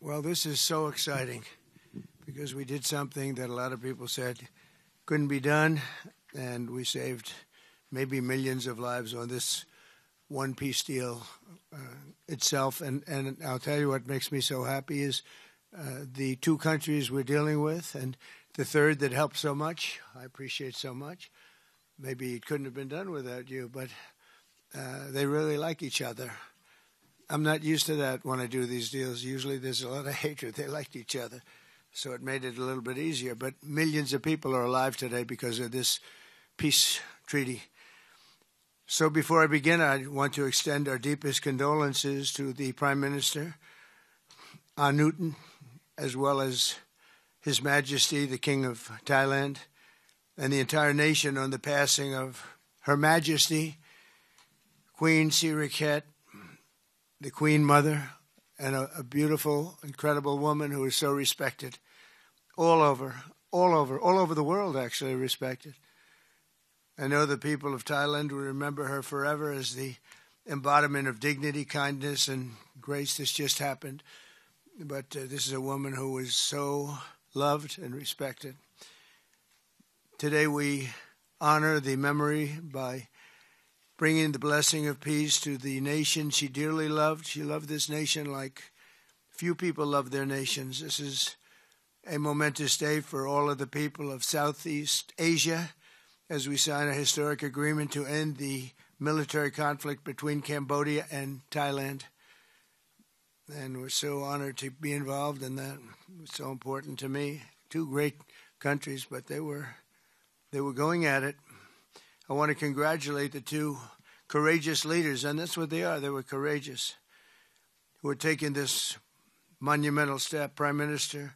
Well, this is so exciting because we did something that a lot of people said couldn't be done, and we saved maybe millions of lives on this one peace deal itself. And I'll tell you what makes me so happy is the two countries we're dealing with, and the third that helped so much. I appreciate so much. Maybe it couldn't have been done without you, but they really like each other. I'm not used to that when I do these deals. Usually there's a lot of hatred. They liked each other, so it made it a little bit easier. But millions of people are alive today because of this peace treaty. So before I begin, I want to extend our deepest condolences to the Prime Minister, Newton, as well as His Majesty, the King of Thailand, and the entire nation on the passing of Her Majesty, Queen Sirikhet, the Queen Mother, and a beautiful, incredible woman who is so respected all over the world, actually respected. I know the people of Thailand will remember her forever as the embodiment of dignity, kindness, and grace. This just happened. But this is a woman who was so loved and respected. Today we honor the memory by bringing the blessing of peace to the nation she dearly loved. She loved this nation like few people love their nations. This is a momentous day for all of the people of Southeast Asia as we sign a historic agreement to end the military conflict between Cambodia and Thailand. And we're so honored to be involved in that. It's so important to me. Two great countries, but they were going at it. I want to congratulate the two courageous leaders, and that's what they are. They were courageous, who are taking this monumental step. Prime Minister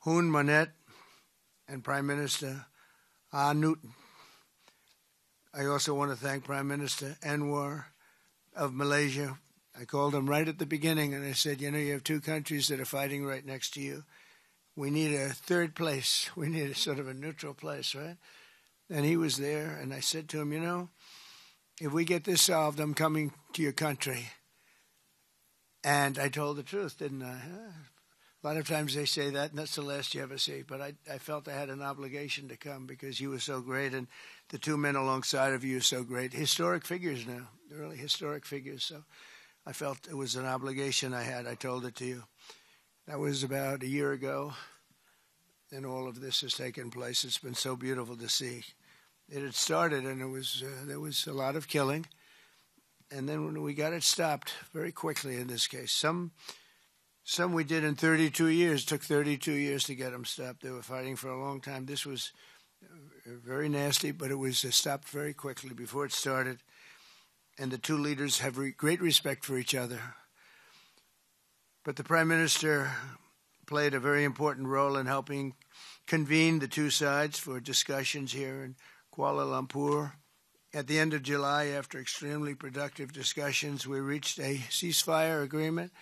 Hun Manet and Prime Minister Newton. I also want to thank Prime Minister Anwar of Malaysia. I called him right at the beginning, and I said, you know, you have two countries that are fighting right next to you. We need a third place. We need a sort of a neutral place, right? And he was there, and I said to him, you know, if we get this solved, I'm coming to your country. And I told the truth, didn't I? A lot of times they say that, and that's the last you ever see. But I felt I had an obligation to come because you were so great, and the two men alongside of you are so great. Historic figures now, really historic figures. So I felt it was an obligation I had. I told it to you. That was about a year ago, and all of this has taken place. It's been so beautiful to see. It had started, and there was a lot of killing. And then when we got it stopped very quickly in this case. Some we did in 32 years. It took 32 years to get them stopped. They were fighting for a long time. This was very nasty, but it was stopped very quickly before it started. And the two leaders have great respect for each other. But the Prime Minister played a very important role in helping convene the two sides for discussions here in Kuala Lumpur. At the end of July, after extremely productive discussions, we reached a ceasefire agreement.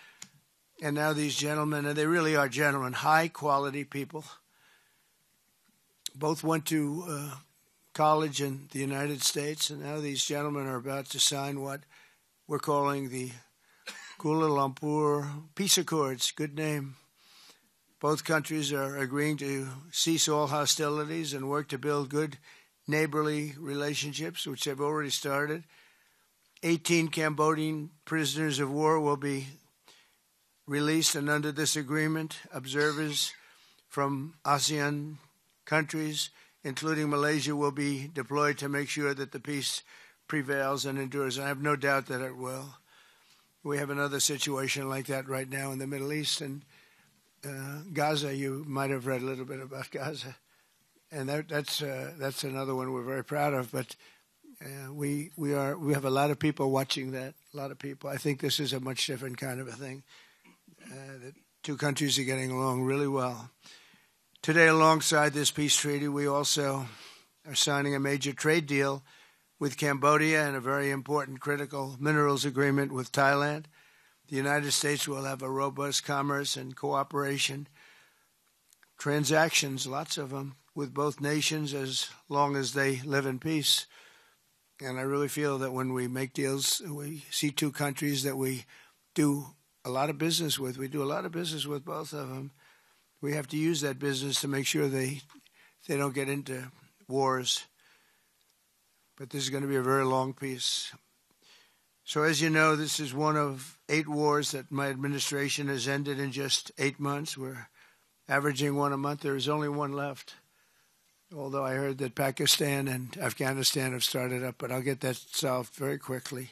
And now these gentlemen, and they really are gentlemen, high-quality people, both went to college in the United States, and now these gentlemen are about to sign what we're calling the Kuala Lumpur Peace Accords. Good name. Both countries are agreeing to cease all hostilities and work to build good neighborly relationships, which have already started. 18 Cambodian prisoners of war will be released, and under this agreement, observers from ASEAN countries, including Malaysia, will be deployed to make sure that the peace prevails and endures. And I have no doubt that it will. We have another situation like that right now in the Middle East, and Gaza. You might have read a little bit about Gaza. And that's another one we're very proud of. But we have a lot of people watching that. A lot of people. I think this is a much different kind of a thing. The two countries are getting along really well. Today, alongside this peace treaty, we also are signing a major trade deal with Cambodia and a very important critical minerals agreement with Thailand. The United States will have a robust commerce and cooperation transactions, lots of them, with both nations as long as they live in peace. And I really feel that when we make deals, we see two countries that we do a lot of business with. We do a lot of business with both of them. We have to use that business to make sure they don't get into wars. But this is going to be a very long peace. So as you know, this is one of 8 wars that my administration has ended in just 8 months. We're averaging one a month. There is only one left. Although I heard that Pakistan and Afghanistan have started up, but I'll get that solved very quickly.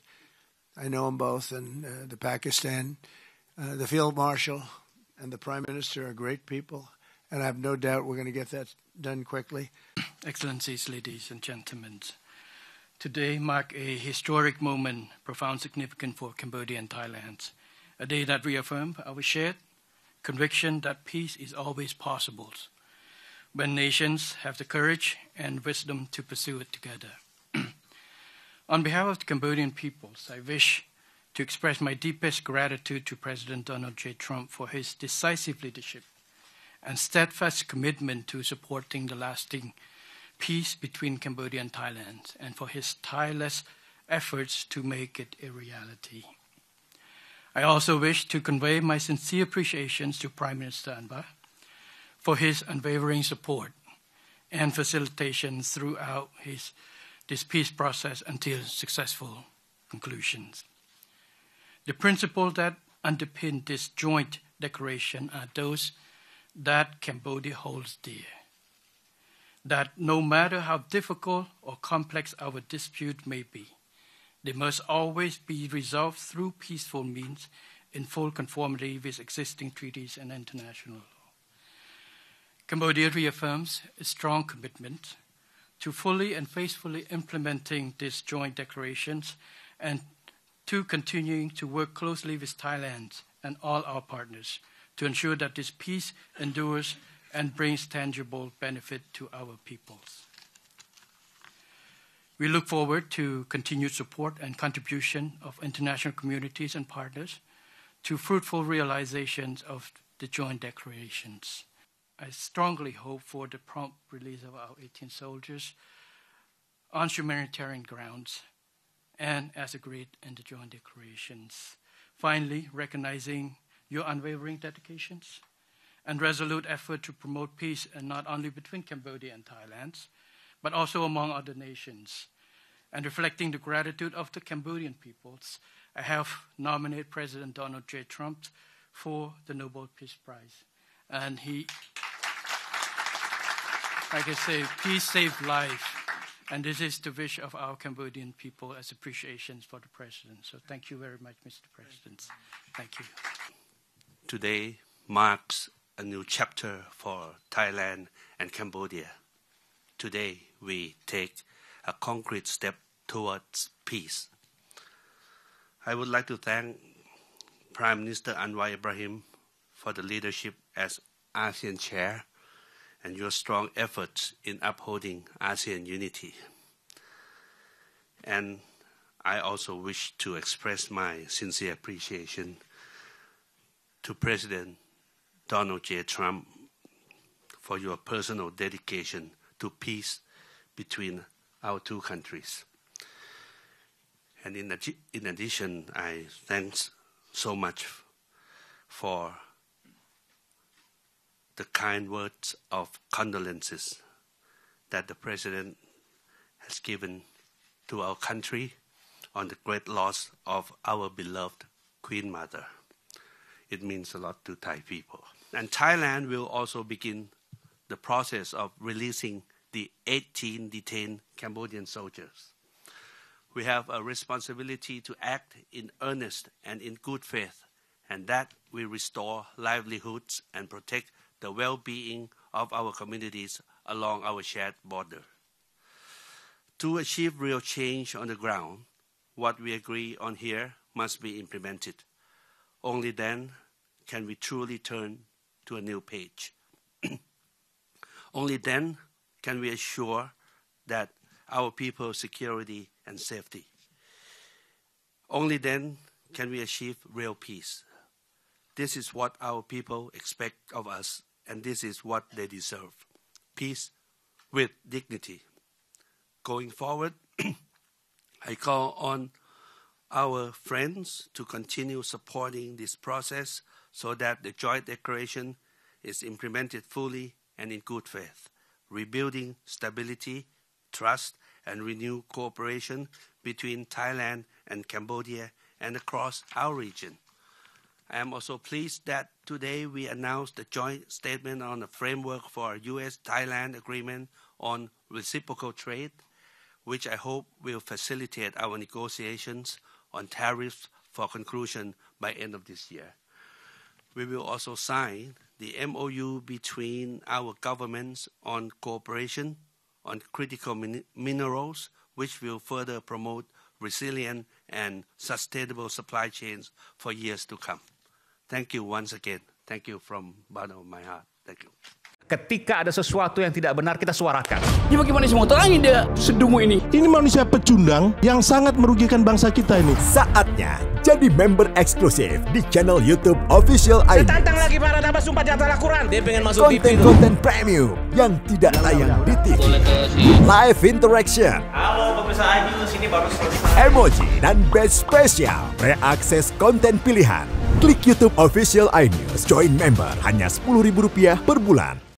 I know them both, and the Pakistan, the Field Marshal and the Prime Minister are great people, and I have no doubt we're going to get that done quickly. Excellencies, ladies and gentlemen, today marks a historic moment, profound significance for Cambodia and Thailand, a day that reaffirms our shared conviction that peace is always possible when nations have the courage and wisdom to pursue it together. On behalf of the Cambodian peoples, I wish to express my deepest gratitude to President Donald J. Trump for his decisive leadership and steadfast commitment to supporting the lasting peace between Cambodia and Thailand, and for his tireless efforts to make it a reality. I also wish to convey my sincere appreciation to Prime Minister Anwar for his unwavering support and facilitation throughout this peace process until successful conclusions. The principles that underpin this joint declaration are those that Cambodia holds dear. That no matter how difficult or complex our dispute may be, they must always be resolved through peaceful means in full conformity with existing treaties and international law. Cambodia reaffirms a strong commitment to fully and faithfully implementing these joint declarations and to continuing to work closely with Thailand and all our partners to ensure that this peace endures and brings tangible benefit to our peoples. We look forward to continued support and contribution of international communities and partners to fruitful realizations of the joint declarations. I strongly hope for the prompt release of our 18 soldiers on humanitarian grounds and as agreed in the joint declarations. Finally, recognizing your unwavering dedications and resolute effort to promote peace, and not only between Cambodia and Thailand, but also among other nations, and reflecting the gratitude of the Cambodian peoples, I have nominated President Donald J. Trump for the Nobel Peace Prize. And he, like I say, peace saved life. And this is the wish of our Cambodian people as appreciation for the President. So thank you very much, Mr. President. Thank you. Today marks a new chapter for Thailand and Cambodia. Today we take a concrete step towards peace. I would like to thank Prime Minister Anwar Ibrahim for the leadership as ASEAN Chair and your strong efforts in upholding ASEAN unity. And I also wish to express my sincere appreciation to President Donald J. Trump for your personal dedication to peace between our two countries. And in addition, I thanks so much for the kind words of condolences that the President has given to our country on the great loss of our beloved Queen Mother. It means a lot to Thai people. And Thailand will also begin the process of releasing the 18 detained Cambodian soldiers. We have a responsibility to act in earnest and in good faith, and that we restore livelihoods and protect the well-being of our communities along our shared border. To achieve real change on the ground, what we agree on here must be implemented. Only then can we truly turn to a new page. Only then can we assure that our people's security and safety. Only then can we achieve real peace. This is what our people expect of us, and this is what they deserve. Peace with dignity. Going forward, I call on our friends to continue supporting this process so that the joint declaration is implemented fully and in good faith, rebuilding stability, trust, and renewed cooperation between Thailand and Cambodia and across our region. I am also pleased that today we announced the joint statement on a framework for a U.S.-Thailand agreement on reciprocal trade, which I hope will facilitate our negotiations on tariffs for conclusion by end of this year. We will also sign the MOU between our governments on cooperation on critical minerals, which will further promote resilient and sustainable supply chains for years to come. Thank you once again. Thank you from bottom of my heart. Thank you. Ketika ada sesuatu yang tidak benar, kita suarakan. Ya bagaimana semua terangin dia sedungu ini? Ini manusia pecundang yang sangat merugikan bangsa kita ini. Saatnya jadi member eksklusif di channel YouTube official iNews. Tantang lagi para tambah sumpah di atas Al-Quran. Dia pengen masuk TV. Konten premium yang tidak tayang di TV. Live interaction. Halo pemirsa iNews, ini baru selesai. Emoji dan badge spesial. Reakses konten pilihan. Klik YouTube official iNews. Join member hanya Rp10.000 per bulan.